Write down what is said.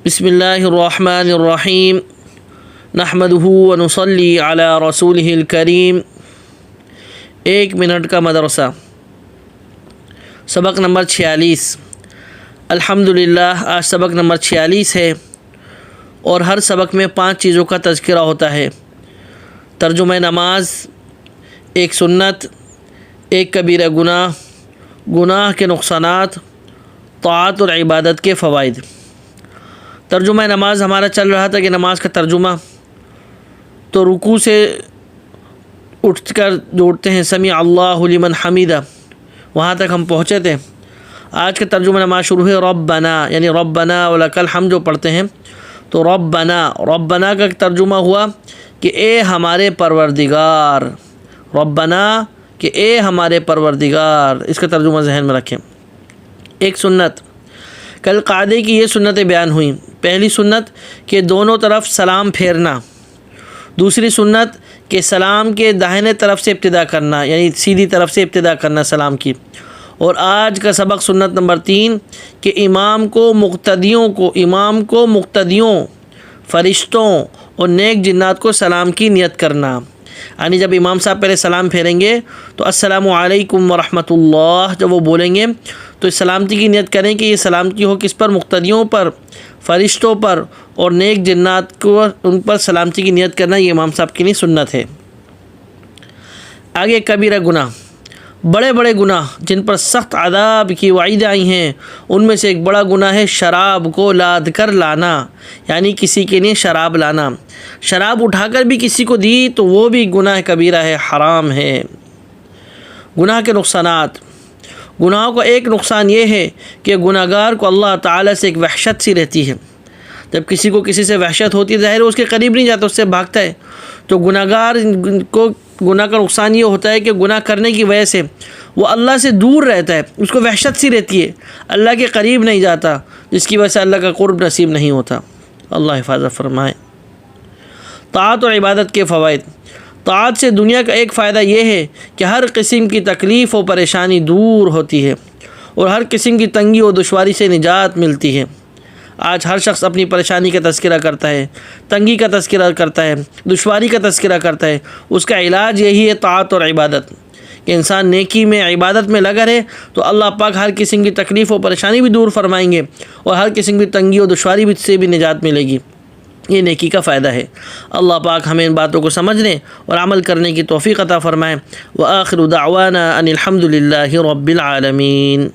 بسم اللہ الرحمن الرحیم نحمدہ ونصلی علی رسولہ الکریم۔ 1 منٹ کا مدرسہ، سبق نمبر 46۔ الحمدللہ، آج سبق نمبر 46 ہے اور ہر سبق میں 5 چیزوں کا تذکرہ ہوتا ہے: ترجمہ نماز، ایک سنت، ایک کبیرہ گناہ، گناہ کے نقصانات، طاعت اور عبادت کے فوائد۔ ترجمہ نماز ہمارا چل رہا تھا کہ نماز کا ترجمہ تو رکوع سے اٹھ کر جوڑتے ہیں سمیع اللہ لمن حمیدہ، وہاں تک ہم پہنچے تھے۔ آج کا ترجمہ نماز شروع ہے ربنا، یعنی ربنا ولک الحمد جو پڑھتے ہیں، تو ربنا کا ترجمہ ہوا کہ اے ہمارے پروردگار، ربنا کہ اے ہمارے پروردگار، اس کا ترجمہ ذہن میں رکھیں۔ ایک سنت، کل قاعدے کی یہ سنتیں بیان ہوئیں۔ پہلی سنت کہ دونوں طرف سلام پھیرنا، دوسری سنت کہ سلام کے داہنے طرف سے ابتدا کرنا، یعنی سیدھی طرف سے ابتدا کرنا سلام کی، اور آج کا سبق سنت نمبر 3 کہ امام کو مقتدیوں فرشتوں اور نیک جنات کو سلام کی نیت کرنا، یعنی جب امام صاحب پہلے سلام پھیریں گے تو السلام علیکم ورحمۃ اللہ جب وہ بولیں گے تو اس سلامتی کی نیت کریں کہ یہ سلامتی ہو کس پر؟ مقتدیوں پر، فرشتوں پر اور نیک جنات کو، ان پر سلامتی کی نیت کرنا یہ امام صاحب کے لیے سنت ہے۔ آگے کبیرہ گناہ، بڑے بڑے گناہ جن پر سخت عذاب کی وعید آئی ہیں، ان میں سے ایک بڑا گناہ ہے شراب کو لاد کر لانا، یعنی کسی کے لیے شراب لانا، شراب اٹھا کر بھی کسی کو دی تو وہ بھی گناہ کبیرہ ہے، حرام ہے۔ گناہ کے نقصانات، گناہوں کا ایک نقصان یہ ہے کہ گناہ گار کو اللہ تعالیٰ سے ایک وحشت سی رہتی ہے۔ جب کسی کو کسی سے وحشت ہوتی ہے، ظاہر ہے اس کے قریب نہیں جاتا، اس سے بھاگتا ہے، تو گناہ گار کو گناہ کا نقصان یہ ہوتا ہے کہ گناہ کرنے کی وجہ سے وہ اللہ سے دور رہتا ہے، اس کو وحشت سی رہتی ہے، اللہ کے قریب نہیں جاتا، جس کی وجہ سے اللہ کا قرب نصیب نہیں ہوتا۔ اللہ حفاظت فرمائے۔ طاعت اور عبادت کے فوائد، طاعت سے دنیا کا ایک فائدہ یہ ہے کہ ہر قسم کی تکلیف و پریشانی دور ہوتی ہے اور ہر قسم کی تنگی و دشواری سے نجات ملتی ہے۔ آج ہر شخص اپنی پریشانی کا تذکرہ کرتا ہے، تنگی کا تذکرہ کرتا ہے، دشواری کا تذکرہ کرتا ہے، اس کا علاج یہی ہے طاعت اور عبادت، کہ انسان نیکی میں، عبادت میں لگا رہے تو اللہ پاک ہر قسم کی تکلیف و پریشانی بھی دور فرمائیں گے اور ہر قسم کی تنگی و دشواری سے بھی نجات ملے گی۔ یہ نیکی کا فائدہ ہے۔ اللہ پاک ہمیں ان باتوں کو سمجھنے اور عمل کرنے کی توفیق عطا فرمائے۔ وآخر دعوانا ان الحمد للہ رب العالمین۔